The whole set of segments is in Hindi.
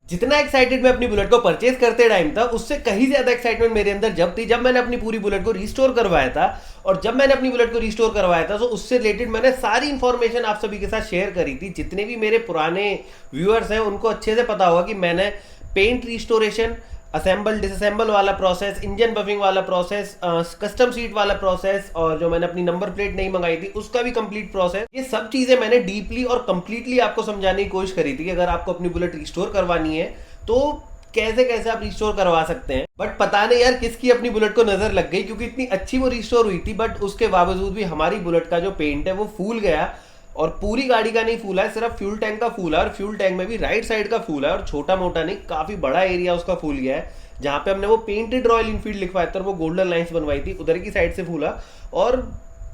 जितना एक्साइटेड मैं अपनी बुलेट को परचेज करते टाइम था, उससे कहीं ज्यादा एक्साइटमेंट मेरे अंदर जब थी जब मैंने अपनी पूरी बुलेट को रिस्टोर करवाया था। और जब मैंने अपनी बुलेट को रिस्टोर करवाया था तो उससे रिलेटेड मैंने सारी इंफॉर्मेशन आप सभी के साथ शेयर करी थी। जितने भी मेरे पुराने व्यूअर्स हैं उनको अच्छे से पता होगा कि मैंने पेंट रिस्टोरेशन, असेंबल डिसअसेंबल वाला प्रोसेस, इंजन बफिंग वाला प्रोसेस, कस्टम सीट वाला प्रोसेस, और जो मैंने अपनी नंबर प्लेट नहीं मंगाई थी उसका भी कंप्लीट प्रोसेस, ये सब चीजें मैंने डीपली और कंप्लीटली आपको समझाने की कोशिश करी थी कि अगर आपको अपनी बुलेट रिस्टोर करवानी है तो कैसे कैसे आप रिस्टोर करवा सकते हैं। बट पता नहीं यार किसकी अपनी बुलेट को नजर लग गई, क्योंकि इतनी अच्छी वो रिस्टोर हुई थी बट उसके बावजूद भी हमारी बुलेट का जो पेंट है वो फूल गया। और पूरी गाड़ी का नहीं फूला है, सिर्फ फ्यूल टैंक का फूला है, और फ्यूल टैंक में भी राइट साइड का फूला है, और छोटा मोटा नहीं काफी बड़ा एरिया उसका फूल गया है। जहां पे हमने वो पेंटेड रॉयल इनफील्ड लिखवाया था और वो गोल्डन लाइंस बनवाई थी, उधर की साइड से फूला। और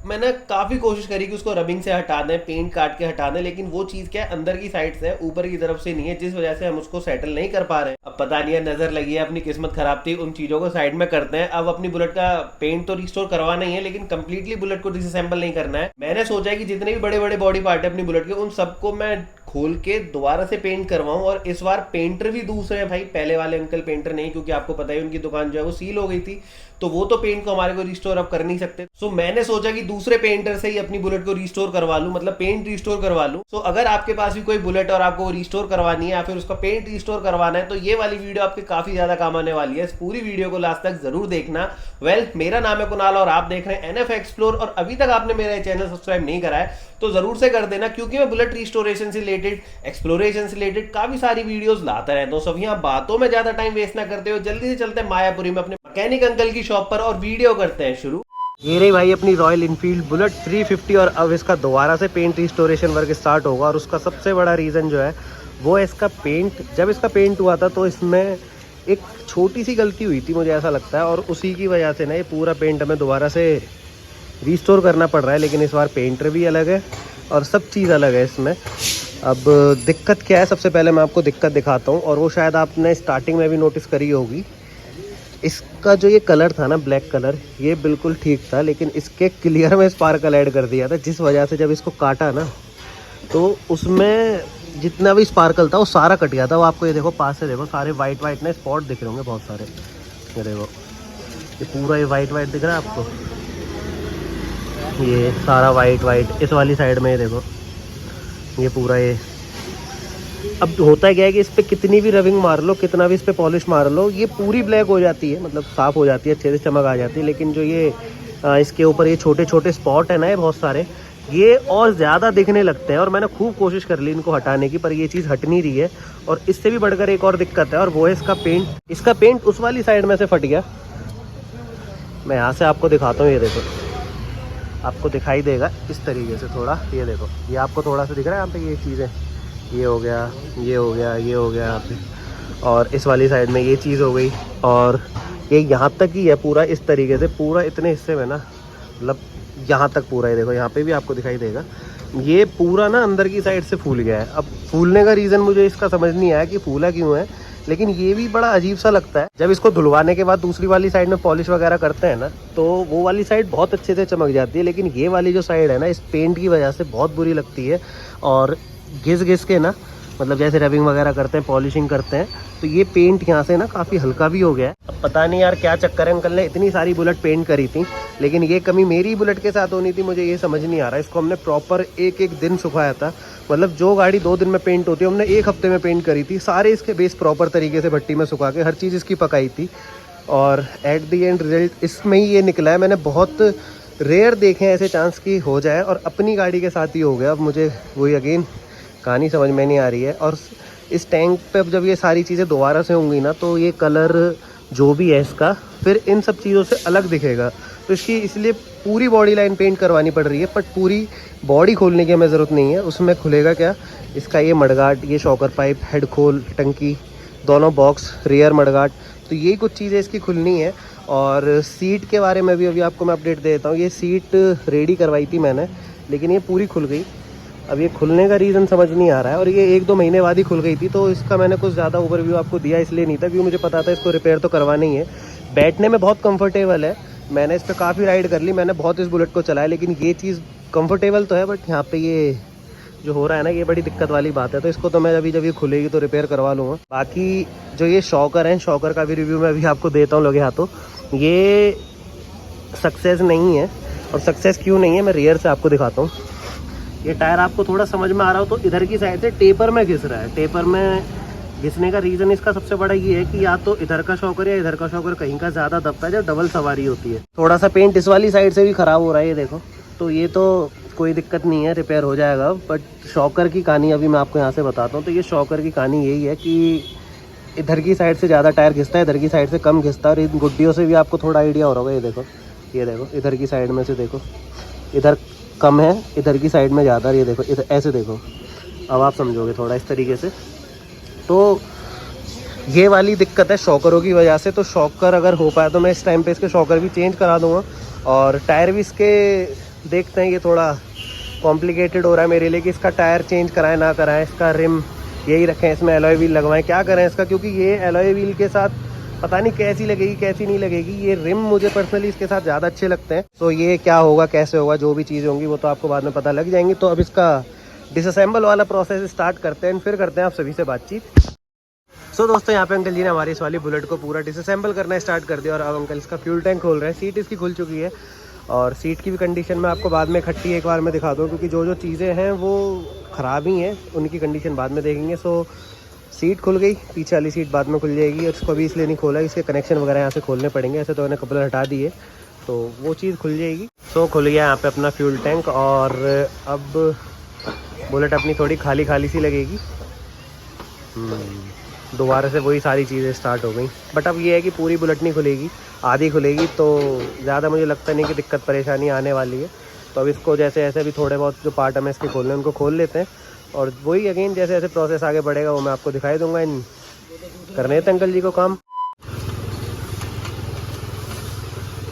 मैंने काफी कोशिश करी कि उसको रबिंग से हटा दें, पेंट काट के हटा दें, लेकिन वो चीज क्या है अंदर की साइड से है, ऊपर की तरफ से नहीं है, जिस वजह से हम उसको सेटल नहीं कर पा रहे हैं। अब पता नहीं है नजर लगी है, अपनी किस्मत खराब थी, उन चीजों को साइड में करते हैं। अब अपनी बुलेट का पेंट तो रिस्टोर करवाना ही है, लेकिन कंप्लीटली बुलेट को डिसअसेंबल नहीं करना है। मैंने सोचा है कि जितने भी बड़े बड़े बॉडी पार्ट है अपनी बुलेट के, उन सबको मैं खोल के दोबारा से पेंट करवाऊं। और इस बार पेंटर भी दूसरे हैं भाई, पहले वाले अंकल पेंटर नहीं, क्योंकि आपको पता है उनकी दुकान जो है वो सील हो गई थी, तो वो तो पेंट को हमारे को रिस्टोर अब कर नहीं सकते। सो मैंने सोचा कि दूसरे पेंटर से ही अपनी बुलेट को रिस्टोर करवा लूं, मतलब पेंट रिस्टोर करवा लूं। सो अगर आपके पास भी कोई बुलेट और आपको रिस्टोर करवानी है या फिर उसका पेंट रिस्टोर करवाना है, तो ये वाली वीडियो आपके काफी ज्यादा काम आने वाली है। इस पूरी वीडियो को लास्ट तक जरूर देखना। मेरा नाम है कुणाल और आप देख रहे हैं एनएफ एक्सप्लोर, और अभी तक आपने मेरा चैनल सब्सक्राइब नहीं करा है तो जरूर से कर देना, क्योंकि मैं बुलेट रिस्टोरेशन से रिलेटेड, एक्सप्लोरेशन से रिलेटेड काफी सारी वीडियोस लाता रहता हूँ। सब यहाँ बातों में ज्यादा टाइम वेस्ट ना करते हो, जल्दी से चलते हैं मायापुरी में अपने मैकेनिक अंकल की शॉप पर और वीडियो करते हैं शुरू। ये रही भाई अपनी रॉयल इनफील्ड बुलेट 350, और अब इसका दोबारा से पेंट रिस्टोरेशन वर्क स्टार्ट होगा। और उसका सबसे बड़ा रीज़न जो है वो है इसका पेंट। जब इसका पेंट हुआ था तो इसमें एक छोटी सी गलती हुई थी मुझे ऐसा लगता है, और उसी की वजह से ना ये पूरा पेंट हमें दोबारा से रिस्टोर करना पड़ रहा है। लेकिन इस बार पेंटर भी अलग है और सब चीज़ अलग है इसमें। अब दिक्कत क्या है, सबसे पहले मैं आपको दिक्कत दिखाता हूँ, और वो शायद आपने स्टार्टिंग में भी नोटिस करी होगी। इसका जो ये कलर था ना, ब्लैक कलर, ये बिल्कुल ठीक था, लेकिन इसके क्लियर में स्पार्कल ऐड कर दिया था, जिस वजह से जब इसको काटा ना तो उसमें जितना भी स्पार्कल था वो सारा कट गया था। वो आपको ये देखो पास से देखो, सारे वाइट वाइट ना स्पॉट दिख रहे होंगे बहुत सारे। ये देखो ये पूरा ये वाइट वाइट दिख रहा है आपको, ये सारा वाइट वाइट। इस वाली साइड में ये देखो ये पूरा ये। अब होता क्या है कि इस पर कितनी भी रबिंग मार लो, कितना भी इस पर पॉलिश मार लो, ये पूरी ब्लैक हो जाती है, मतलब साफ़ हो जाती है, अच्छे से चमक आ जाती है। लेकिन जो ये इसके ऊपर ये छोटे छोटे स्पॉट है ना, ये बहुत सारे, ये और ज़्यादा दिखने लगते हैं। और मैंने खूब कोशिश कर ली इनको हटाने की, पर ये चीज़ हट नहीं रही है। और इससे भी बढ़कर एक और दिक्कत है, और वो है इसका पेंट। इसका पेंट उस वाली साइड में से फट गया। मैं यहाँ से आपको दिखाता हूँ, ये देखो आपको दिखाई देगा इस तरीके से थोड़ा, ये देखो ये आपको थोड़ा सा दिख रहा है यहाँ पे ये चीज़ें, ये हो गया, ये हो गया, ये हो गया यहाँ पे, और इस वाली साइड में ये चीज़ हो गई, और ये यहाँ तक ही है पूरा इस तरीके से, पूरा इतने हिस्से में ना, मतलब यहाँ तक पूरा, ये देखो यहाँ पे भी आपको दिखाई देगा, ये पूरा ना अंदर की साइड से फूल गया है। अब फूलने का रीज़न मुझे इसका समझ नहीं आया कि फूला क्यों है, लेकिन ये भी बड़ा अजीब सा लगता है। जब इसको धुलवाने के बाद दूसरी वाली साइड में पॉलिश वगैरह करते हैं ना, तो वो वाली साइड बहुत अच्छे से चमक जाती है, लेकिन ये वाली जो साइड है ना, इस पेंट की वजह से बहुत बुरी लगती है। और घिस घिस के ना, मतलब जैसे रबिंग वगैरह करते हैं, पॉलिशिंग करते हैं, तो ये पेंट यहाँ से ना काफ़ी हल्का भी हो गया है। अब पता नहीं यार क्या चक्कर है, अंकल ने इतनी सारी बुलेट पेंट करी थी, लेकिन ये कमी मेरी बुलेट के साथ होनी थी, मुझे ये समझ नहीं आ रहा। इसको हमने प्रॉपर एक एक दिन सुखाया था, मतलब जो गाड़ी 2 दिन में पेंट होती है हमने 1 हफ्ते में पेंट करी थी। सारे इसके बेस प्रॉपर तरीके से भट्टी में सुखा के हर चीज़ इसकी पकाई थी, और एट दी एंड रिजल्ट इसमें ही ये निकला है। मैंने बहुत रेयर देखे हैं ऐसे चांस की हो जाए, और अपनी गाड़ी के साथ ही हो गया। अब मुझे वही अगेन कहानी समझ में नहीं आ रही है। और इस टैंक पे अब जब ये सारी चीज़ें दोबारा से होंगी ना, तो ये कलर जो भी है इसका फिर इन सब चीज़ों से अलग दिखेगा। तो इसकी इसलिए पूरी बॉडी लाइन पेंट करवानी पड़ रही है, बट पूरी बॉडी खोलने की हमें ज़रूरत नहीं है। उसमें खुलेगा क्या, इसका ये मडगार्ड, ये शॉकर पाइप, हेड खोल, टंकी, दोनों बॉक्स, रियर मडगार्ड, तो यही कुछ चीज़ें इसकी खुलनी है। और सीट के बारे में भी अभी आपको मैं अपडेट दे देता हूँ। ये सीट रेडी करवाई थी मैंने, लेकिन ये पूरी खुल गई। अब ये खुलने का रीज़न समझ नहीं आ रहा है, और ये 1-2 महीने बाद ही खुल गई थी, तो इसका मैंने कुछ ज़्यादा ओवरव्यू आपको दिया इसलिए नहीं था, क्योंकि मुझे पता था इसको रिपेयर तो करवाना ही है। बैठने में बहुत कंफर्टेबल है, मैंने इस पर काफ़ी राइड कर ली, मैंने बहुत इस बुलेट को चलाया, लेकिन ये चीज़ कंफर्टेबल तो है, बट यहाँ पे ये जो हो रहा है ना, ये बड़ी दिक्कत वाली बात है। तो इसको तो मैं अभी जब ये खुलेगी तो रिपेयर करवा लूँगा। बाकी जो ये शॉकर है, शॉकर का भी रिव्यू मैं अभी आपको देता हूँ लगे हाथों। ये सक्सेस नहीं है, और सक्सेस क्यों नहीं है मैं रियर से आपको दिखाता हूँ। ये टायर आपको थोड़ा समझ में आ रहा हो तो इधर की साइड से टेपर में घिस रहा है। टेपर में घिसने का रीज़न इसका सबसे बड़ा ये है कि या तो इधर का शॉकर या इधर का शॉकर कहीं का ज़्यादा दबता है जब डबल सवारी होती है। थोड़ा सा पेंट इस वाली साइड से भी ख़राब हो रहा है, ये देखो। तो ये तो कोई दिक्कत नहीं है, रिपेयर हो जाएगा। बट शॉकर की कहानी अभी मैं आपको यहाँ से बताता हूँ। तो ये शॉकर की कहानी यही है कि इधर की साइड से ज़्यादा टायर घिसता है, इधर की साइड से कम घिसता है। और इन गुड्डियों से भी आपको थोड़ा आइडिया हो रहा होगा। ये देखो, ये देखो, इधर की साइड में से देखो, इधर कम है, इधर की साइड में ज़्यादा। ये देखो, इधर ऐसे देखो। अब आप समझोगे थोड़ा इस तरीके से। तो ये वाली दिक्कत है शॉकरों की वजह से। तो शॉकर अगर हो पाए तो मैं इस टाइम पे इसके शॉकर भी चेंज करा दूँगा। और टायर भी इसके देखते हैं, ये थोड़ा कॉम्प्लिकेटेड हो रहा है मेरे लिए कि इसका टायर चेंज कराएं ना कराएं, इसका रिम यही रखें, इसमें एलॉय व्हील लगवाएं, क्या करें इसका। क्योंकि ये एलॉय व्हील के साथ पता नहीं कैसी लगेगी कैसी नहीं लगेगी। ये रिम मुझे पर्सनली इसके साथ ज़्यादा अच्छे लगते हैं। तो ये क्या होगा कैसे होगा, जो भी चीज़ें होंगी वो तो आपको बाद में पता लग जाएंगी। तो अब इसका डिसअसेंबल वाला प्रोसेस स्टार्ट करते हैं, फिर करते हैं आप सभी से बातचीत। सो दोस्तों, यहाँ पे अंकल जी ने हमारी इस वाली बुलेट को पूरा डिसअसेंबल करना स्टार्ट कर दिया। और अब अंकल इसका फ्यूल टैंक खोल रहे हैं। सीट इसकी खुल चुकी है, और सीट की भी कंडीशन मैं आपको बाद में इकट्ठी एक बार मैं दिखा दूँ, क्योंकि जो जो चीज़ें हैं वो ख़राब ही हैं, उनकी कंडीशन बाद में देखेंगे। सो सीट खुल गई, पीछे वाली सीट बाद में खुल जाएगी। और इसको अभी इसलिए नहीं खोला, इसके कनेक्शन वगैरह यहाँ से खोलने पड़ेंगे। ऐसे तो मैंने कपड़े हटा दिए, तो वो चीज़ खुल जाएगी। सो खुल गया यहाँ पे अपना फ्यूल टैंक। और अब बुलेट अपनी थोड़ी खाली खाली सी लगेगी। दोबारा से वही सारी चीज़ें स्टार्ट हो गई। बट अब ये है कि पूरी बुलेट नहीं खुलेगी, आधी खुलेगी। तो ज़्यादा मुझे लगता नहीं कि दिक्कत परेशानी आने वाली है। तो अब इसको जैसे ऐसे भी थोड़े बहुत जो पार्ट हमें इसके खोलने हैं उनको खोल लेते हैं। और वही अगेन जैसे जैसे प्रोसेस आगे बढ़ेगा वो मैं आपको दिखाई दूंगा। इन करने थे अंकल जी को काम।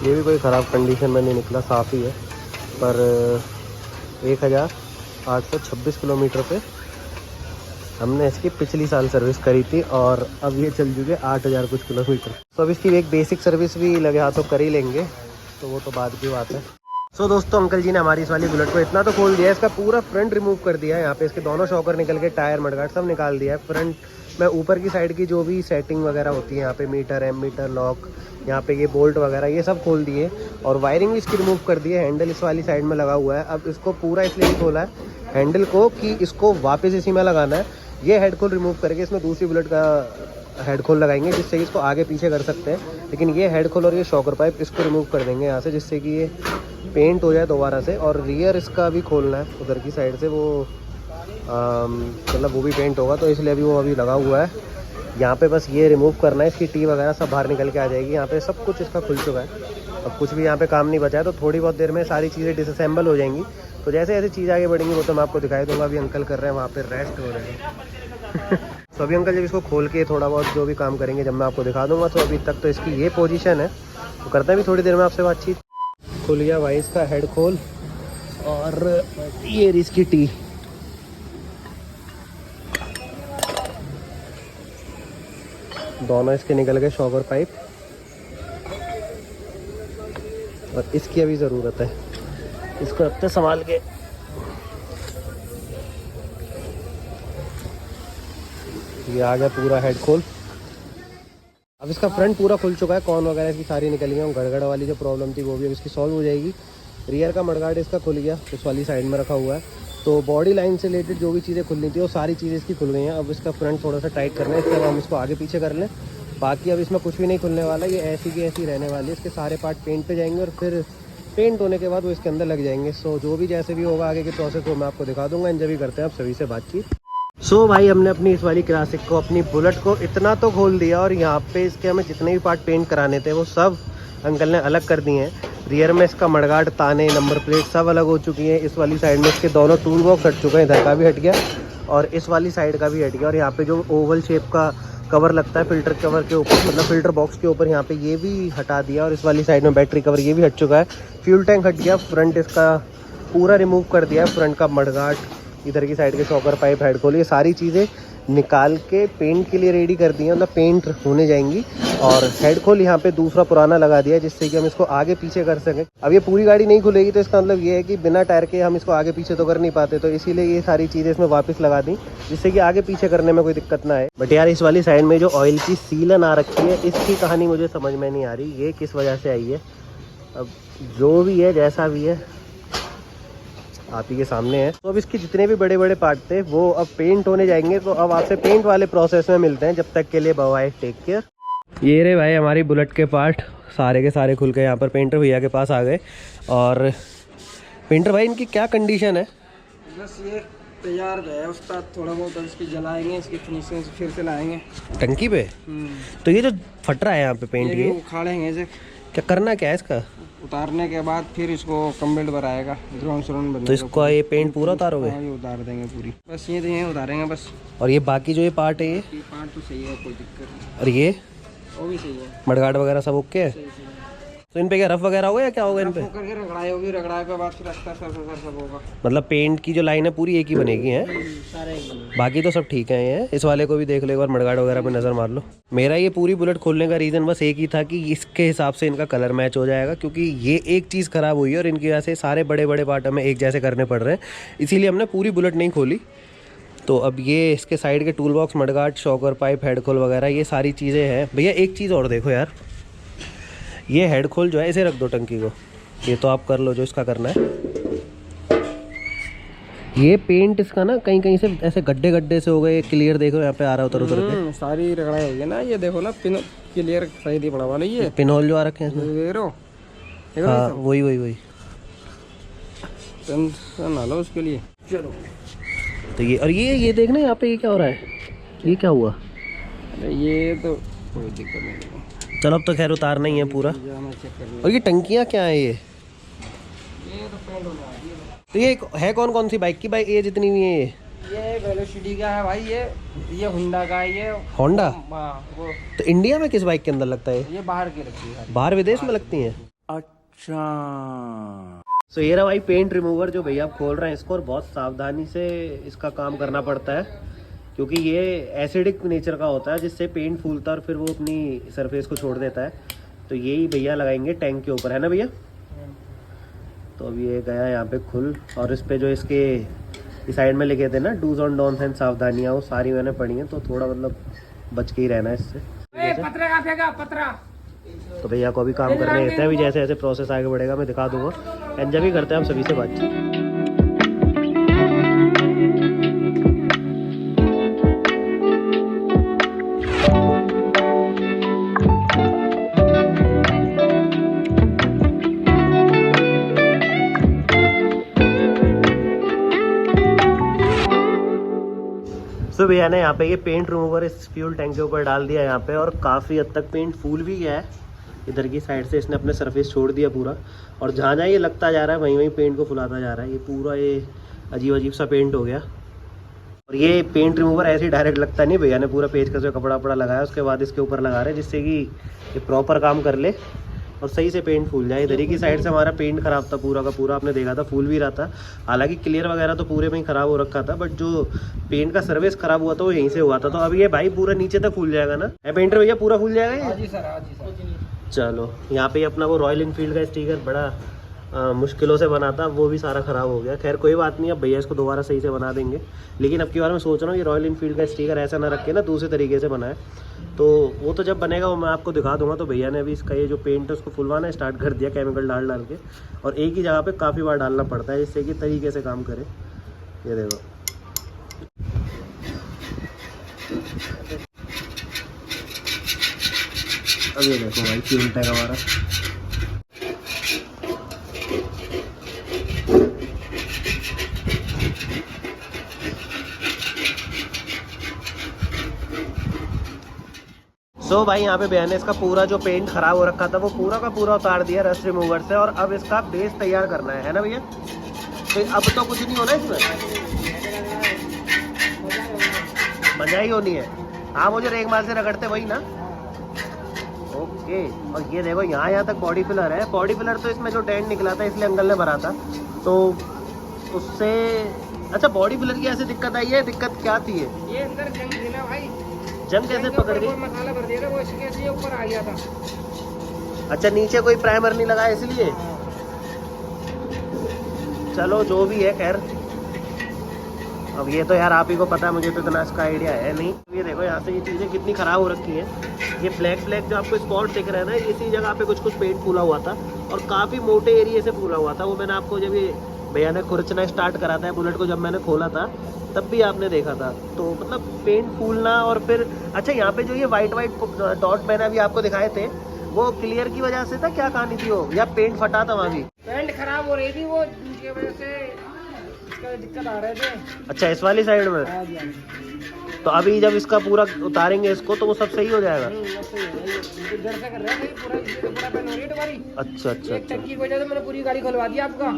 ये भी कोई ख़राब कंडीशन में नहीं निकला, साफ़ ही है। पर 1826 किलोमीटर पे हमने इसकी पिछली साल सर्विस करी थी, और अब ये चल चुके 8000 कुछ किलोमीटर। तो अब इसकी एक बेसिक सर्विस भी लगे हाथों कर ही लेंगे, तो वो तो बाद की बात है। सो दोस्तों, अंकल जी ने हमारी इस वाली बुलेट को इतना तो खोल दिया है, इसका पूरा फ्रंट रिमूव कर दिया है। यहाँ पे इसके दोनों शॉकर निकल के, टायर मडगार्ड सब निकाल दिया है। फ्रंट में ऊपर की साइड की जो भी सेटिंग वगैरह होती है, यहाँ पे मीटर, एमीटर, लॉक, यहाँ पे ये बोल्ट वगैरह ये सब खोल दिए। और वायरिंग भी इसकी रिमूव कर दी है। हैंडल इस वाली साइड में लगा हुआ है। अब इसको पूरा इसलिए नहीं खोला है हैंडल को कि इसको वापस इसी में लगाना है। ये हेड खोल रिमूव करके इसमें दूसरी बुलेट का हेड खोल लगाएंगे, जिससे कि इसको आगे पीछे कर सकते हैं। लेकिन ये हेड खोल और ये शॉकर पाइप इसको रिमूव कर देंगे यहाँ से, जिससे कि ये पेंट हो जाए दोबारा से। और रियर इसका भी खोलना है उधर की साइड से, वो मतलब वो भी पेंट होगा, तो इसलिए अभी वो अभी लगा हुआ है। यहाँ पे बस ये रिमूव करना है, इसकी टी वगैरह सब बाहर निकल के आ जाएगी। यहाँ पे सब कुछ इसका खुल चुका है, अब कुछ भी यहाँ पे काम नहीं बचा है। तो थोड़ी बहुत देर में सारी चीज़ें डिसअसेंबल हो जाएंगी। तो जैसे जैसे चीज़ आगे बढ़ेंगी वो तो मैं आपको दिखाई दूंगा। अभी अंकल कर रहे हैं वहाँ पे रेस्ट हो रहे हैं। तो अभी अंकल जब इसको खोल के थोड़ा बहुत जो भी काम करेंगे जब मैं आपको दिखा दूंगा। तो अभी तक तो इसकी ये पोजीशन है, तो करते हैं भी थोड़ी देर में आपसे बातचीत। खुल गया भाई इसका हेड खोल, और ये इसकी टी। दोनों इसके निकल गए शॉकर पाइप, और इसकी अभी ज़रूरत है, इसको रखते संभाल के। ये आ गया पूरा हेड खोल। अब इसका फ्रंट पूरा खुल चुका है, कॉर्न वगैरह इसकी सारी निकल गई। गड़गड़ वाली जो प्रॉब्लम थी वो भी अब इसकी सॉल्व हो जाएगी। रियर का मडगार्ड इसका खुल गया, उस वाली साइड में रखा हुआ है। तो बॉडी लाइन से रिलेटेड जो भी चीज़ें खुलनी थी वो सारी चीज़ें इसकी खुल गई हैं। अब इसका फ्रंट थोड़ा सा टाइट करना है, इसके बाद हम इसको आगे पीछे कर लें। बाकी अब इसमें कुछ भी नहीं खुलने वाला, ये ऐसी की ऐसी रहने वाली है। इसके सारे पार्ट पेंट पे जाएंगे, और फिर पेंट होने के बाद वो इसके अंदर लग जाएंगे। सो जो भी जैसे भी होगा आगे के प्रोसेस वो मैं आपको दिखा दूंगा। एंजॉय भी करते हैं आप सभी से बातचीत। सो भाई, हमने अपनी इस वाली क्लासिक को, अपनी बुलेट को इतना तो खोल दिया, और यहाँ पे इसके हमें जितने भी पार्ट पेंट कराने थे वो सब अंकल ने अलग कर दिए हैं। रियर में इसका मडगार्ड, ताने, नंबर प्लेट सब अलग हो चुकी हैं। इस वाली साइड में इसके दोनों टूल बॉक्स हट चुके हैं, इधर का भी हट गया और इस वाली साइड का भी हट गया। और यहाँ पे जो ओवल शेप का कवर लगता है फिल्टर कवर के ऊपर, मतलब फिल्टर बॉक्स के ऊपर, यहाँ पे ये भी हटा दिया। और इस वाली साइड में बैटरी कवर ये भी हट चुका है। फ्यूल टैंक हट गया, फ्रंट इसका पूरा रिमूव कर दिया, फ्रंट का मडगार्ड, इधर की साइड के शॉकर पाइप, हेड खोल, ये सारी चीज़ें निकाल के पेंट के लिए रेडी कर दिए, मतलब पेंट होने जाएंगी। और हेड खोल यहाँ पे दूसरा पुराना लगा दिया जिससे कि हम इसको आगे पीछे कर सकें। अब ये पूरी गाड़ी नहीं खुलेगी तो इसका मतलब ये है कि बिना टायर के हम इसको आगे पीछे तो कर नहीं पाते, तो इसीलिए ये सारी चीज़ें इसमें वापस लगा दी जिससे कि आगे पीछे करने में कोई दिक्कत ना आए। बट यार इस वाली साइड में जो ऑयल की सीलन आ रखी है इसकी कहानी मुझे समझ में नहीं आ रही, ये किस वजह से आई है। अब जो भी है जैसा भी है आप ही के सामने है। तो अब इसके जितने भी बड़े बड़े पार्ट थे वो अब पेंट होने जाएंगे, तो अब आपसे पेंट वाले प्रोसेस में मिलते हैं। जब तक के लिए बाय, टेक केयर। ये रे भाई हमारी बुलेट के पार्ट सारे के सारे खुल के यहाँ पर पेंटर भैया के पास आ गए। और पेंटर भाई इनकी क्या कंडीशन है? बस ये तैयार है, उसका थोड़ा बहुत इसकी जलाएंगे, इसकी फिनिशिंग फिर से लाएंगे टंकी पे। तो ये जो फट रहा है यहाँ पे पेंट, ये उखाड़ेंगे इसे। क्या करना क्या है इसका? उतारने के बाद फिर इसको कम्बेल्ट भराएगा, ग्राउंड श्राउंड बनेगा। तो इसको ये पेंट पूरा उतारोगे? हाँ, ये उतार देंगे पूरी, बस ये तो ये उतारेंगे बस। और ये बाकी जो ये पार्ट है ये पार्ट तो सही है, कोई दिक्कत नहीं। और ये वो भी सही है, मडगार्ड वगैरह सब ओके है? तो इन पे क्या रफ वगैरह होगा या क्या होगा इन पे? करके रगड़ाई होगी, रगड़ाई के बाद फिर अस्तर सब होगा। मतलब पेंट की जो लाइन है पूरी एक ही बनेगी है, सारे बाकी तो सब ठीक है। ये इस वाले को भी देख लो एक बार, मडगार्ड वगैरह पे नज़र मार लो। मेरा ये पूरी बुलेट खोलने का रीज़न बस एक ही था कि इसके हिसाब से इनका कलर मैच हो जाएगा, क्योंकि ये एक चीज़ ख़राब हुई है और इनकी वजह से सारे बड़े बड़े पार्ट हमें एक जैसे करने पड़ रहे हैं, इसीलिए हमने पूरी बुलेट नहीं खोली। तो अब ये इसके साइड के tool box, mudguard, shocker pipe, head खोल वगैरह ये सारी चीज़ें हैं। भैया एक चीज़ और देखो यार, ये हेड खोल जो है इसे रख दो टंकी को, ये तो आप कर लो जो इसका करना है। ये पेंट इसका ना कहीं कहीं से ऐसे गड्ढे गड्ढे से हो गए, क्लियर देखो यहाँ पे आ रहा है उतर उतर के, सारी रगड़ाई हो गई ना। ये देखो ना पिन क्लियर सही थी, बड़ा वाला ये पिन होल जो आ रखे हैं इसमें। देख रहे हो? हाँ वही टेंशन ना लो उसके लिए। चलो तो ये और ये देखना यहाँ पे ये क्या हो रहा है, ये क्या हुआ? अरे ये तो कोई दिक्कत नहीं, चलो अब तो खैर उतारना ही है पूरा। चेक कर। और ये टंकियाँ क्या है ये तो पेंट होने वाली है। तो ये है कौन कौन सी बाइक की? बाइक ये जितनी भी है ये वेलोसिटी का है भाई, ये होंडा का है, ये होंडा। वो तो इंडिया में किस बाइक के अंदर लगता है? ये बाहर की लगती है, बाहर विदेश में लगती हैं। अच्छा। सो ये रहा भाई पेंट रिमूवर जो भैया आप खोल रहे हैं इसको, और बहुत सावधानी से इसका काम करना पड़ता है क्योंकि ये एसिडिक नेचर का होता है जिससे पेंट फूलता है और फिर वो अपनी सरफेस को छोड़ देता है। तो यही भैया लगाएंगे टैंक के ऊपर, है ना भैया? तो अब ये गया यहाँ पे खुल, और इस पे जो इसके इस साइड में लिखे थे ना डूज ऑन डॉन्स एंड सावधानियाँ, वो सारी मैंने पढ़ी हैं, तो थोड़ा मतलब बच के ही रहना है इससे। पतरा का फेंका पतरा। तो भैया को अभी काम करने देते हैं, अभी जैसे जैसे प्रोसेस आगे बढ़ेगा मैं दिखा दूंगा। एंजॉय भी करते हैं हम सभी से बातचीत। तो भैया ने यहाँ पे ये पेंट रिमूवर इस फ्यूल टैंक के ऊपर डाल दिया यहाँ पे, और काफ़ी हद तक पेंट फूल भी गया है। इधर की साइड से इसने अपने सरफेस छोड़ दिया पूरा, और जहाँ जहाँ ये लगता जा रहा है वहीं वहीं पेंट को फुलाता जा रहा है। ये पूरा ये अजीब अजीब सा पेंट हो गया। और ये पेंट रिमूवर ऐसे ही डायरेक्ट लगता नहीं, भैया ने पूरा पेज का जो कपड़ा वपड़ा लगाया उसके बाद इसके ऊपर लगा रहे हैं जिससे कि ये प्रॉपर काम कर ले और सही से पेंट फूल जाए। इधर ही की साइड से हमारा पेंट खराब था पूरा का पूरा, आपने देखा था फूल भी रहा था। हालांकि क्लियर वगैरह तो पूरे में ही खराब हो रखा था, बट जो पेंट का सर्विस खराब हुआ था वो यहीं से हुआ था। तो अब ये भाई पूरा नीचे तक फूल जाएगा ना पेंटर भैया? पूरा फूल जाएगा ये? जी सर। चलो यहाँ पे अपना वो रॉयल इनफील्ड का स्टिकर बड़ा मुश्किलों से बना था, वो भी सारा ख़राब हो गया। खैर कोई बात नहीं, अब भैया इसको दोबारा सही से बना देंगे। लेकिन अब की बार मैं सोच रहा हूँ ये रॉयल इनफील्ड का स्टिकर ऐसा ना रखे ना, दूसरे तरीके से बनाए। तो वो तो जब बनेगा वो मैं आपको दिखा दूंगा। तो भैया ने अभी इसका ये जो पेंट है उसको फुलवाना स्टार्ट कर दिया केमिकल डाल के, और एक ही जगह पे काफ़ी बार डालना पड़ता है जिससे कि तरीके से काम करे। ये देखो अब ये देखो भाई फ्यूल टैंक हमारा। सो भाई यहाँ पे भैया ने इसका पूरा जो पेंट खराब हो रखा था वो पूरा का पूरा उतार दिया रस्ट रिमूवर से, और अब इसका बेस तैयार करना है ना भैया? तो अब तो कुछ नहीं होना इसमें, बजाई होनी है। हाँ वो जो रेग मार से रगड़ते वही ना। ओके, और ये देखो यहाँ तक बॉडी फिलर है। बॉडी फिलर तो इसमें जो डेंट निकला था इसलिए अंकल ने भरा था, तो उससे अच्छा बॉडी बुलेट की ऐसे दिक्कत आई है, दिक्कत क्या थी ये? ये अंदर जंग थी ना भाई, जंग कैसे जंग के पकड़ ऊपर गई? कोई मसाला भर दिया था, वो इसके लिए ऊपर आ गया था। अच्छा नीचे कोई प्राइमर नहीं लगा इसलिए? चलो जो भी है खैर, अब ये तो यार आप ही को पता है, मुझे तो इतना इसका आइडिया है नहीं। ये देखो यहाँ से ये चीज़ें कितनी ख़राब हो रखी हैं। ये ब्लैक ब्लैक जो आपको स्पॉट दिख रहा है ना, इसी जगह पे कुछ कुछ पेंट फूला हुआ था और काफ़ी मोटे एरिया से फूला हुआ था। वो मैंने आपको जब ये भैया ने खुरचना स्टार्ट करा था बुलेट को, जब मैंने खोला था तब भी आपने देखा था। तो मतलब पेंट फूलना और फिर अच्छा यहाँ पे जो ये वाइट वाइट डॉट मैंने अभी आपको दिखाए थे, वो क्लियर की वजह से था, क्या कहानी थी वो, या पेंट फटा था वहाँ भी? पेंट खराब हो रही थी, वो जिनकी वजह से इसका दिक्कत आ रहे थे। अच्छा इस वाली साइड में? हाँ जी, हाँ जी। तो अभी जब इसका पूरा उतारेंगे इसको तो वो सब सही हो जाएगा? अब सही है, ये जड़ से कर रहे हैं पूरा, इसलिए तो पूरा पेन हो रही है तुम्हारी। अच्छा अच्छा एक अच्छा, चक्की की वजह से मैंने पूरी गाड़ी खुलवा दी आपका।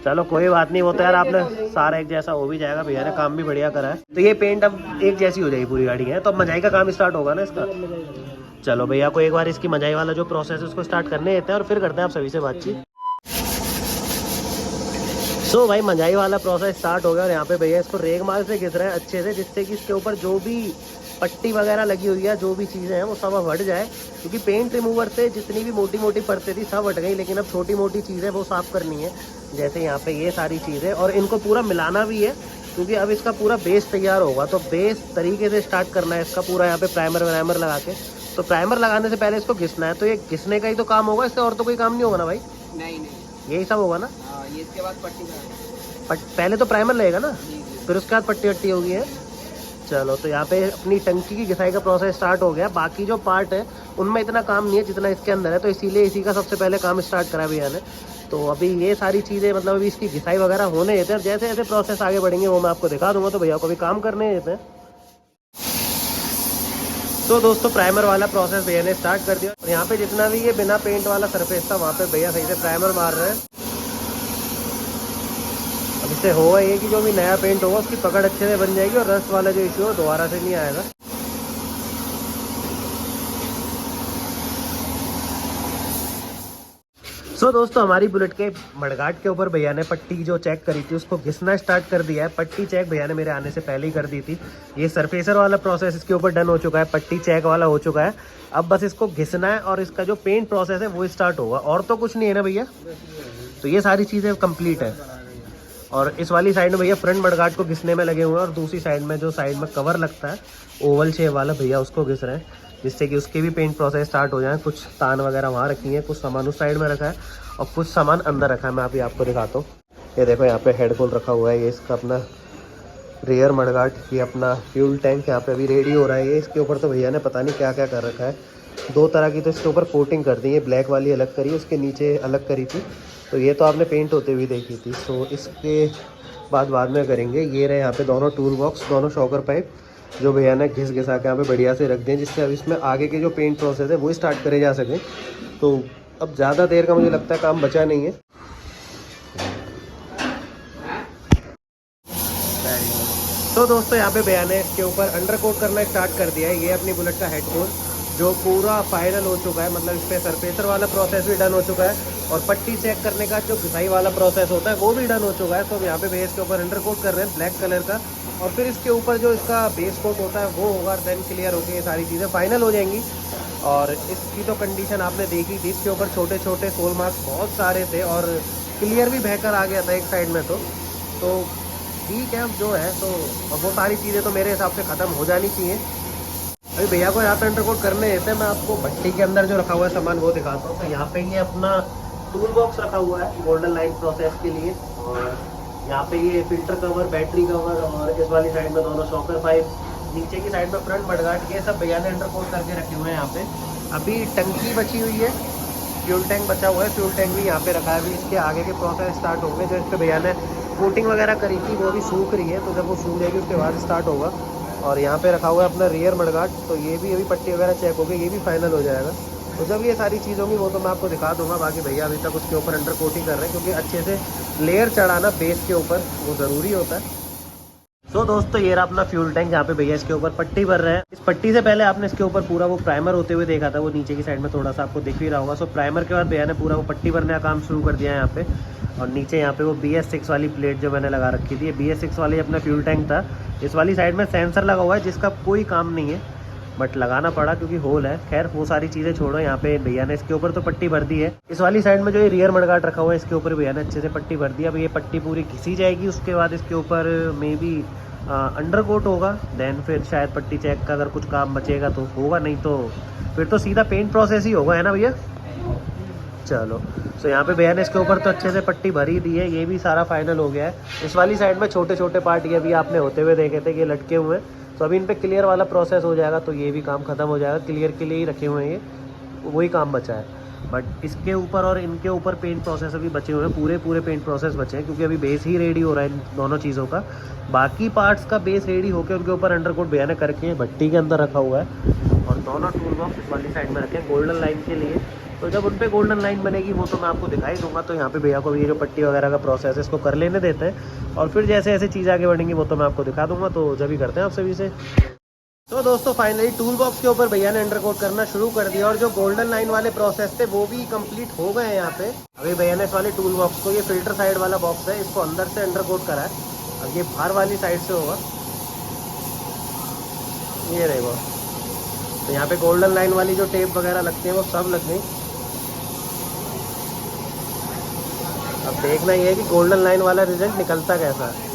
चलो कोई बात नहीं, वो तो यार आपने सारा एक जैसा हो भी जाएगा, भैया ने काम भी बढ़िया करा है। तो ये पेंट अब एक जैसी हो जाएगी पूरी गाड़ी है, तो अब मजाई का काम स्टार्ट होगा ना इसका। चलो भैया को एक बार इसकी मजाई वाला जो प्रोसेस है उसको स्टार्ट करने देते हैं और फिर करते हैं आप सभी से बातचीत। तो भाई मंजाई वाला प्रोसेस स्टार्ट हो गया और यहाँ पे भैया इसको रेग माल से घिस रहे हैं अच्छे से, जिससे कि इसके ऊपर जो भी पट्टी वगैरह लगी हुई है, जो भी चीज़ें हैं वो सब अब हट जाए। क्योंकि पेंट रिमूवर से जितनी भी मोटी मोटी परतें थी सब हट गई, लेकिन अब छोटी मोटी चीज़ें वो साफ़ करनी है, जैसे यहाँ पे ये सारी चीज़ें, और इनको पूरा मिलाना भी है क्योंकि अब इसका पूरा बेस तैयार होगा। तो बेस तरीके से स्टार्ट करना है इसका पूरा, यहाँ पे प्राइमर वाइमर लगा के। तो प्राइमर लगाने से पहले इसको घिसना है, तो ये घिसने का ही तो काम होगा, इससे और तो कोई काम नहीं होगा ना भाई? नहीं नहीं, यही सब होगा ना? ये इसके बाद पट्टी पहले तो प्राइमर लगेगा ना, फिर उसके बाद पट्टी वट्टी होगी है। चलो तो यहाँ पे अपनी टंकी की घिसाई का प्रोसेस स्टार्ट हो गया। बाकी जो पार्ट है उनमें इतना काम नहीं है जितना इसके अंदर है, तो इसीलिए इसी का सबसे पहले काम स्टार्ट करा भैया ने। तो अभी ये सारी चीज़ें मतलब अभी इसकी घिसाई वगैरह होने देते हैं, और जैसे जैसे प्रोसेस आगे बढ़ेंगे वो मैं आपको दिखा दूंगा। तो भैया को भी काम करने देते हैं। तो दोस्तों प्राइमर वाला प्रोसेस भैया ने स्टार्ट कर दिया, और यहाँ पे जितना भी ये बिना पेंट वाला सरफेस था वहाँ पे भैया सही से प्राइमर मार रहे हैं। अब इससे होगा ये कि जो भी नया पेंट होगा उसकी पकड़ अच्छे से बन जाएगी और रस्ट वाला जो इशू है दोबारा से नहीं आएगा। सो दोस्तों हमारी बुलेट के मडगाट के ऊपर भैया ने पट्टी जो चेक करी थी उसको घिसना स्टार्ट कर दिया है। पट्टी चेक भैया ने मेरे आने से पहले ही कर दी थी। ये सरफेसर वाला प्रोसेस इसके ऊपर डन हो चुका है, पट्टी चेक वाला हो चुका है। अब बस इसको घिसना है और इसका जो पेंट प्रोसेस है वो स्टार्ट होगा, और तो कुछ नहीं है ना भैया? तो ये सारी चीज़ें कंप्लीट है। और इस वाली साइड में भैया फ्रंट मडगाट को घिसने में लगे हुए हैं, और दूसरी साइड में जो साइड में कवर लगता है ओवल शेप वाला भैया उसको घिस रहे हैं, जिससे कि उसके भी पेंट प्रोसेस स्टार्ट हो जाए। कुछ तान वगैरह वहाँ रखी है, कुछ सामान उस साइड में रखा है और कुछ सामान अंदर रखा है। मैं अभी आपको दिखाता हूँ। ये देखो यहाँ पे हेड बोल रखा हुआ है, ये इसका अपना रियर मडगाट, ये अपना फ्यूल टैंक यहाँ पे अभी रेडी हो रहा है। ये इसके ऊपर तो भैया ने पता नहीं क्या क्या कर रखा है, दो तरह की तो इसके ऊपर कोटिंग कर दी है। ब्लैक वाली अलग करी, उसके नीचे अलग करी थी, तो ये तो आपने पेंट होते हुए देखी थी। तो इसके बाद में करेंगे। ये रहे यहाँ पे दोनों टूल बॉक्स, दोनों शॉकर पाइप जो भैया ने घिस घिसा के यहाँ पे बढ़िया से रख दें, जिससे अब इसमें आगे के जो पेंट प्रोसेस है वो स्टार्ट करे जा सके। तो अब ज़्यादा देर का मुझे लगता है काम बचा नहीं है। तो दोस्तों यहाँ पे भैया ने इसके ऊपर अंडर कोट करना स्टार्ट कर दिया है। ये अपनी बुलेट का हेड कोट जो पूरा फाइनल हो चुका है, मतलब इस पर सरफेसर वाला प्रोसेस भी डन हो चुका है, और पट्टी चेक करने का जो घिसाई वाला प्रोसेस होता है वो भी डन हो चुका है। तो यहाँ पे भैया इसके ऊपर अंडर कोट कर रहे हैं ब्लैक कलर का, और फिर इसके ऊपर जो इसका बेस कोट होता है वो होगा, देन क्लियर होकर ये सारी चीज़ें फाइनल हो जाएंगी। और इसकी तो कंडीशन आपने देखी थी, इसके ऊपर छोटे छोटे सोल मार्क्स बहुत सारे थे और क्लियर भी बहकर आ गया था एक साइड में। तो ठीक है, अब जो है तो अब वो सारी चीज़ें तो मेरे हिसाब से ख़त्म हो जानी चाहिए। अभी भैया को यहाँ पे अंडरकोट करने देते हैं। मैं आपको भट्टी के अंदर जो रखा हुआ है सामान वो दिखाता हूँ। तो यहाँ पे ये अपना टूल बॉक्स रखा हुआ है गोल्डन लाइन प्रोसेस के लिए, और यहाँ पे ये फिल्टर कवर, बैटरी कवर, और इस वाली साइड में दोनों शॉकर पाइप, नीचे की साइड में फ्रंट मडगार्ड, ये सब भैया ने अंडरकोट करके रखे हुए हैं यहाँ पे। अभी टंकी बची हुई है, फ्यूल टैंक बचा हुआ है, फ्यूल टैंक भी यहाँ पे रखा है। अभी इसके आगे के प्रोसेस स्टार्ट होंगे। जो इस पर भैया ने कोटिंग वगैरह करी थी वो भी सूख रही है, तो जब वो सूख जाएगी उसके बाद स्टार्ट होगा। और यहाँ पे रखा हुआ है अपना रियर मडगार्ड, तो ये भी अभी पट्टी वगैरह चेक हो गई, ये भी फाइनल हो जाएगा। तो जब ये सारी चीज़ होंगी वो तो मैं आपको दिखा दूंगा। बाकी भैया अभी तक उसके ऊपर अंडर कोटिंग कर रहे हैं, क्योंकि अच्छे से लेयर चढ़ाना बेस के ऊपर वो ज़रूरी होता है। तो दोस्तों ये रहा अपना फ्यूल टैंक, जहाँ पे भैया इसके ऊपर पट्टी भर रहे हैं। इस पट्टी से पहले आपने इसके ऊपर पूरा वो प्राइमर होते हुए देखा था, वो नीचे की साइड में थोड़ा सा आपको दिख ही रहा होगा। सो प्राइमर के बाद भैया ने पूरा वो पट्टी भरने का काम शुरू कर दिया है यहाँ पे। और नीचे यहाँ पे वो BS6 वाली प्लेट जो मैंने लगा रखी थी, BS6 वाली अपना फ्यूल टैंक था। इस वाली साइड में सेंसर लगा हुआ है जिसका कोई काम नहीं है, बट लगाना पड़ा क्योंकि होल है। खैर वो सारी चीज़ें छोड़ो, यहाँ पे भैया ने इसके ऊपर तो पट्टी भर दी है। इस वाली साइड में जो ये रियर मडगार्ड रखा हुआ है इसके ऊपर भैया ने अच्छे से पट्टी भर दी। अब ये पट्टी पूरी घिसी जाएगी, उसके बाद इसके ऊपर मे बी अंडर कोट होगा, देन फिर शायद पट्टी चेक का अगर कुछ काम बचेगा तो होगा, नहीं तो फिर तो सीधा पेंट प्रोसेस ही होगा, है ना भैया। चलो तो यहाँ पे भैया ने इसके ऊपर तो अच्छे से पट्टी भरी दी है, ये भी सारा फाइनल हो गया है। इस वाली साइड में छोटे छोटे पार्ट ये भी आपने होते हुए देखे थे, ये लटके हुए हैं। तो अभी इन पे क्लियर वाला प्रोसेस हो जाएगा तो ये भी काम खत्म हो जाएगा। क्लियर के लिए ही रखे हुए हैं, ये वही काम बचा है। बट इसके ऊपर और इनके ऊपर पेंट प्रोसेस अभी बचे हुए हैं, पूरे पेंट प्रोसेस बचे हैं, क्योंकि अभी बेस ही रेडी हो रहा है इन दोनों चीज़ों का। बाकी पार्ट्स का बेस रेडी होकर उनके ऊपर अंडरकोट भैया ने करके भट्टी के अंदर रखा हुआ है। और दोनों टूल बॉक्स इस वाली साइड में रखे हैं गोल्डन लाइन के लिए। तो जब उन पे गोल्डन लाइन बनेगी वो तो मैं आपको दिखाई दूंगा। तो यहाँ पे भैया को ये जो पट्टी वगैरह का प्रोसेस है इसको कर लेने देते हैं, और फिर जैसे जैसे चीज़ आगे बढ़ेंगी वो तो मैं आपको दिखा दूंगा। तो जब ही करते हैं आप सभी से। तो दोस्तों फाइनली टूल बॉक्स के ऊपर भैया ने अंडरकोट करना शुरू कर दिया, और जो गोल्डन लाइन वाले प्रोसेस थे वो भी कंप्लीट हो गए हैं यहाँ पे। अभी भैया ने इस वाले टूल बॉक्स को, ये फिल्टर साइड वाला बॉक्स है, इसको अंदर से अंडरकोट करा है। अब ये बाहर वाली साइड से होगा, ये रहेगा। तो यहाँ पे गोल्डन लाइन वाली जो टेप वगैरह लगती है वो सब लग गई। अब देखना ये है कि गोल्डन लाइन वाला रिजल्ट निकलता कैसा है।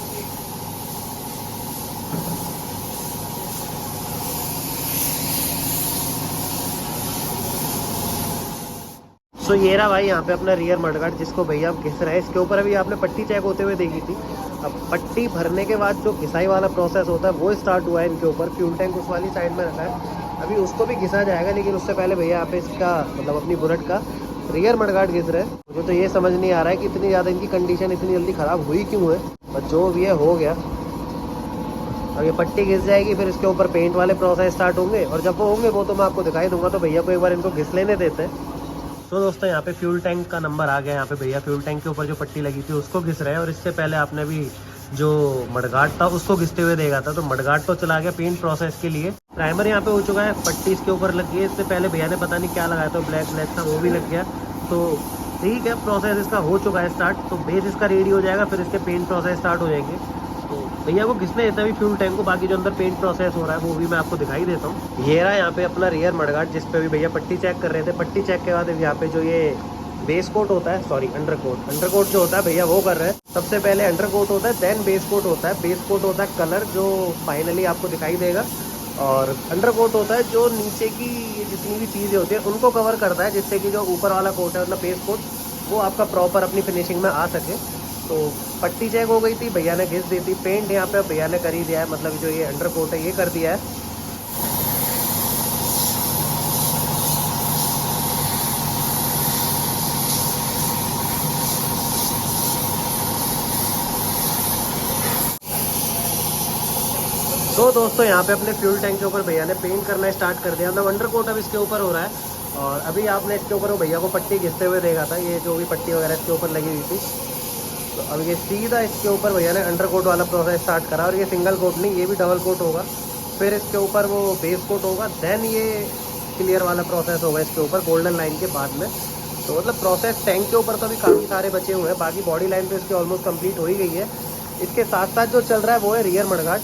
तो ये रहा भाई यहाँ पे अपना रियर मडगार्ड जिसको भैया आप घिस रहे हैं। इसके ऊपर अभी आपने पट्टी चेक होते हुए देखी थी। अब पट्टी भरने के बाद जो घिसाई वाला प्रोसेस होता है वो स्टार्ट हुआ है इनके ऊपर। फ्यूल टैंक उस वाली साइड में रखा है, अभी उसको भी घिसा जाएगा, लेकिन उससे पहले भैया यहाँ पे इसका मतलब अपनी बुलेट का रियर मडगार्ड घिस रहे हैं। मुझे तो ये समझ नहीं आ रहा है कि इतनी ज़्यादा इनकी कंडीशन इतनी जल्दी ख़राब हुई क्यों है, बट जो भी है हो गया। अब ये पट्टी घिस जाएगी, फिर इसके ऊपर पेंट वाले प्रोसेस स्टार्ट होंगे, और जब वो होंगे वो तो मैं आपको दिखाई दूंगा। तो भैया को एक बार इनको घिस लेने देते हैं। तो दोस्तों यहाँ पे फ्यूल टैंक का नंबर आ गया। यहाँ पे भैया फ्यूल टैंक के ऊपर जो पट्टी लगी थी उसको घिस रहे हैं, और इससे पहले आपने भी जो मडगार्ड था उसको घिसते हुए देखा था। तो मडगार्ड तो चला गया पेंट प्रोसेस के लिए। प्राइमर यहाँ पे हो चुका है, पट्टी इसके ऊपर लग गई है। इससे पहले भैया ने पता नहीं क्या लगाया था, ब्लैक था, वो भी लग गया। तो ठीक है, प्रोसेस इसका हो चुका है स्टार्ट। तो बेस इसका रेडी हो जाएगा, फिर इसके पेंट प्रोसेस स्टार्ट हो जाएंगे। तो भैया को घिसने देता है फ्यूल टैंक को, बाकी जो अंदर पेंट प्रोसेस हो रहा है वो भी मैं आपको दिखाई देता हूँ। ये रहा यहाँ पे अपना रियर मडगार्ड जिस पे भी भैया पट्टी चेक कर रहे थे। पट्टी चेक के बाद यहाँ पे जो ये बेस कोट होता है, सॉरी अंडरकोट जो होता है भैया वो कर रहे हैं। सबसे पहले अंडरकोट होता है, देन बेस कोट होता है। बेस कोट होता है कलर जो फाइनली आपको दिखाई देगा, और अंडरकोट होता है जो नीचे की जितनी भी चीज़ें होती है उनको कवर करता है, जिससे कि जो ऊपर वाला कोट है मतलब बेस कोट वो आपका प्रॉपर अपनी फिनिशिंग में आ सके। तो पट्टी चेक हो गई थी, भैया ने घिस दी थी। पेंट यहाँ पे भैया ने कर ही दिया है, मतलब जो ये अंडरकोट है ये कर दिया है। तो दोस्तों यहाँ पे अपने फ्यूल टैंक के ऊपर भैया ने पेंट करना स्टार्ट कर दिया, मतलब अंडरकोट अब इसके ऊपर हो रहा है। और अभी आपने इसके ऊपर वो भैया को पट्टी घिसते हुए देखा था, ये जो भी पट्टी वगैरह इसके ऊपर लगी हुई थी। तो अब ये सीधा इसके ऊपर भैया ने अंडरकोट वाला प्रोसेस स्टार्ट करा, और ये सिंगल कोट नहीं, ये भी डबल कोट होगा। फिर इसके ऊपर वो बेस कोट होगा, देन ये क्लियर वाला प्रोसेस होगा इसके ऊपर गोल्डन लाइन के बाद में। तो मतलब प्रोसेस टैंक के ऊपर तो अभी काफ़ी सारे बचे हुए हैं, बाकी बॉडी लाइन तो इसकी ऑलमोस्ट कंप्लीट हो ही गई है। इसके साथ साथ जो चल रहा है वो है रियर मडगार्ड,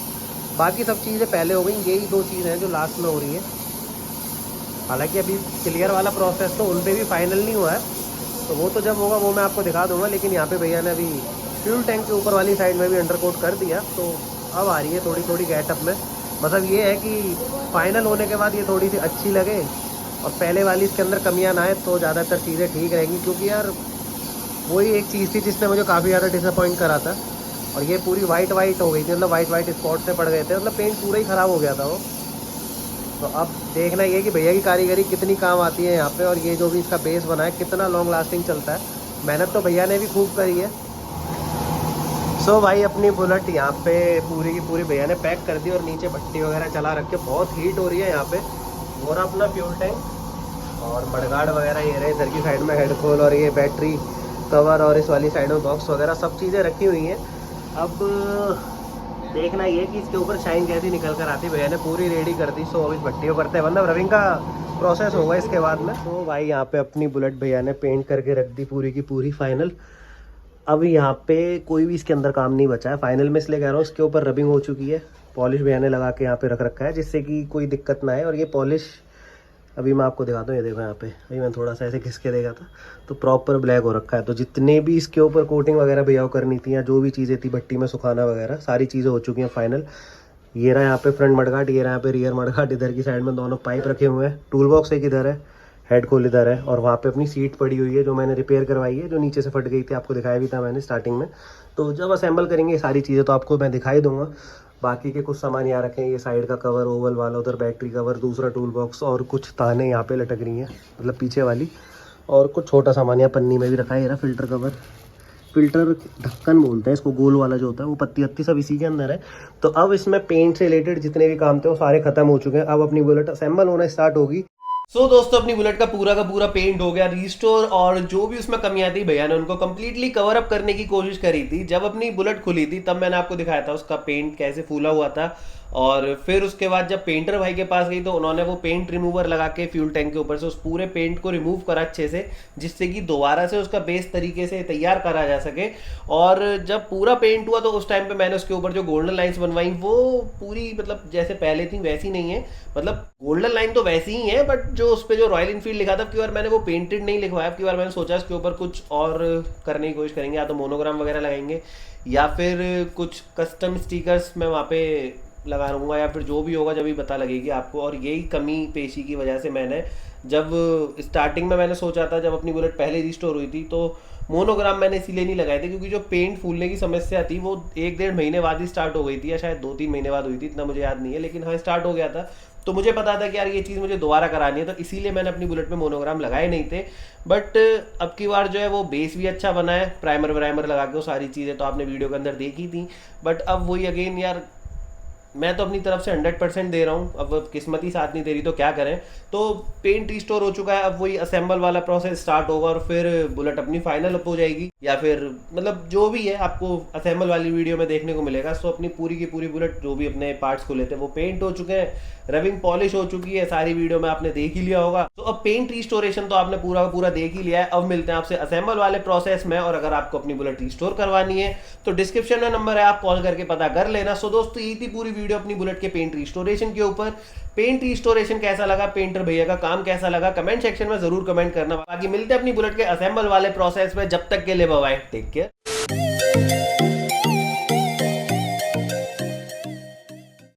बाकी सब चीज़ें पहले हो गई। यही दो चीज़ हैं जो लास्ट में हो रही है। हालांकि अभी क्लियर वाला प्रोसेस तो उन पर भी फाइनल नहीं हुआ है, तो वो तो जब होगा वो मैं आपको दिखा दूंगा। लेकिन यहाँ पे भैया ने अभी फ्यूल टैंक के ऊपर वाली साइड में भी अंडरकोट कर दिया, तो अब आ रही है थोड़ी थोड़ी गेटअप में। मतलब ये है कि फाइनल होने के बाद ये थोड़ी सी अच्छी लगे, और पहले वाली इसके अंदर कमियाँ ना आए तो ज़्यादातर चीज़ें ठीक रहेंगी। क्योंकि यार वही एक चीज़ थी जिसने मुझे काफ़ी ज़्यादा डिसअपॉइंट करा था, और ये पूरी वाइट हो गई थी, मतलब वाइट स्पॉट से पड़ गए थे, मतलब पेंट पूरा ही ख़राब हो गया था वो। तो अब देखना ये कि भैया की कारीगरी कितनी काम आती है यहाँ पे, और ये जो भी इसका बेस बना है कितना लॉन्ग लास्टिंग चलता है। मेहनत तो भैया ने भी खूब करी है। सो भाई अपनी बुलेट यहाँ पे पूरी की पूरी भैया ने पैक कर दी, और नीचे भट्टी वगैरह चला रख के बहुत हीट हो रही है यहाँ पे। और अपना फ्यूल टैंक और मडगार्ड वगैरह ये रहे इधर की साइड में, हेडफोन और ये बैटरी कवर, और इस वाली साइड में बॉक्स वगैरह सब चीज़ें रखी हुई हैं। अब देखना ये कि इसके ऊपर शाइन कैसी निकल कर आती। भैया ने पूरी रेडी कर दी। सो अब इस भट्टी को करते हैं, मतलब रविंग का प्रोसेस होगा इसके बाद में। तो भाई यहाँ पे अपनी बुलेट भैया ने पेंट करके रख दी पूरी की पूरी फाइनल। अब यहाँ पे कोई भी इसके अंदर काम नहीं बचा है, फाइनल में इसलिए कह रहा हूँ, इसके ऊपर रबिंग हो चुकी है, पॉलिश भैया ने लगा के यहाँ पे रख रखा है जिससे कि कोई दिक्कत ना आए। और ये पॉलिश अभी मैं आपको दिखाता हूँ, ये देखो यहाँ पे, अभी मैं थोड़ा सा ऐसे घिसके देखा था तो प्रॉपर ब्लैक हो रखा है। तो जितने भी इसके ऊपर कोटिंग वगैरह भैया को करनी थी या जो भी चीज़ें थी भट्टी में सुखाना वगैरह, सारी चीज़ें हो चुकी हैं फाइनल। ये रहा यहाँ पे फ्रंट मडगार्ड, ये रहा यहाँ पे रियर मडगार्ड, इधर की साइड में दोनों पाइप रखे हुए हैं, टूल बॉक्स एक इधर है, हेड खोल इधर है, और वहाँ पे अपनी सीट पड़ी हुई है जो मैंने रिपेयर करवाई है, जो नीचे से फट गई थी, आपको दिखाया भी था मैंने स्टार्टिंग में। तो जब असेंबल करेंगे सारी चीज़ें तो आपको मैं दिखाई दूंगा। बाकी के कुछ सामान यहाँ रखे हैं, ये साइड का कवर ओवल वाला, उधर बैटरी कवर, दूसरा टूल बॉक्स, और कुछ ताने यहाँ पे लटक रही हैं मतलब पीछे वाली, और कुछ छोटा सामान यहाँ पन्नी में भी रखा है। ये रहा फिल्टर कवर, फिल्टर ढक्कन बोलते हैं इसको, गोल वाला जो होता है, वो पत्ती वत्ती सब इसी के अंदर है। तो अब इसमें पेंट से रिलेटेड जितने भी काम थे वो सारे खत्म हो चुके हैं। अब अपनी बुलेट असेंबल होना स्टार्ट होगी। दोस्तों अपनी बुलेट का पूरा पेंट हो गया रिस्टोर, और जो भी उसमें कमियां थी भैया ने उनको कंप्लीटली कवर अप करने की कोशिश करी थी। जब अपनी बुलेट खुली थी तब मैंने आपको दिखाया था उसका पेंट कैसे फूला हुआ था, और फिर उसके बाद जब पेंटर भाई के पास गई तो उन्होंने वो पेंट रिमूवर लगा के फ्यूल टैंक के ऊपर से उस पूरे पेंट को रिमूव करा अच्छे से, जिससे कि दोबारा से उसका बेस तरीके से तैयार करा जा सके। और जब पूरा पेंट हुआ तो उस टाइम पे मैंने उसके ऊपर जो गोल्डन लाइंस बनवाई वो पूरी मतलब जैसे पहले थी वैसी नहीं है, मतलब गोल्डन लाइन तो वैसी ही है, बट जो उस पर जो रॉयल इनफील्ड लिखा था, अब की बार मैंने वो पेंटेड नहीं लिखवाया। अब की बार मैंने सोचा इसके ऊपर कुछ और करने की कोशिश करेंगे, या तो मोनोग्राम वगैरह लगाएंगे या फिर कुछ कस्टम स्टिकर्स मैं वहाँ पे लगा लूँगा, या फिर जो भी होगा जब भी पता लगेगी आपको। और यही कमी पेशी की वजह से मैंने जब स्टार्टिंग में मैंने सोचा था, जब अपनी बुलेट पहले रिस्टोर हुई थी तो मोनोग्राम मैंने इसीलिए नहीं लगाए थे क्योंकि जो पेंट फूलने की समस्या थी वो 1-1.5 महीने बाद ही स्टार्ट हो गई थी, या शायद 2-3 महीने बाद हुई थी, इतना मुझे याद नहीं है, लेकिन हाँ स्टार्ट हो गया था। तो मुझे पता था कि यार ये चीज़ मुझे दोबारा करानी है, तो इसीलिए मैंने अपनी बुलेट में मोनोग्राम लगाए नहीं थे। बट अब की बार जो है वो बेस भी अच्छा बना है, प्राइमर व्राइमर लगा के, वो सारी चीज़ें तो आपने वीडियो के अंदर देखी थी। बट अब वही अगेन यार, मैं तो अपनी तरफ से 100% दे रहा हूँ, अब किस्मत ही साथ नहीं दे रही तो क्या करें। तो पेंट रिस्टोर हो चुका है, अब वही असेंबल वाला प्रोसेस स्टार्ट होगा और फिर बुलेट अपनी फाइनल अप हो जाएगी, या फिर मतलब जो भी है आपको असेंबल वाली वीडियो में देखने को मिलेगा। सो अपनी पूरी की पूरी बुलेट जो भी अपने पार्ट्स खुले थे वो पेंट हो चुके हैं, रबिंग पॉलिश हो चुकी है, सारी वीडियो में आपने देख ही लिया होगा। तो अब पेंट रिस्टोरेशन तो आपने पूरा का पूरा देख ही लिया है। अब मिलते हैं आपसे असेंबल वाले प्रोसेस में, और अगर आपको अपनी बुलेट रिस्टोर करवानी है तो डिस्क्रिप्शन में नंबर है, आप कॉल करके पता कर लेना। सो दोस्तों यही थी पूरी वीडियो अपनी बुलेट के पेंट रिस्टोरेशन के ऊपर। पेंट रिस्टोरेशन कैसा लगा, पेंटर भैया का काम कैसा लगा, कमेंट सेक्शन में जरूर कमेंट करना। बाकी मिलते हैं अपनी बुलेट के असेंबल वाले प्रोसेस में, जब तक के लिए बाय बाय, टेक केयर।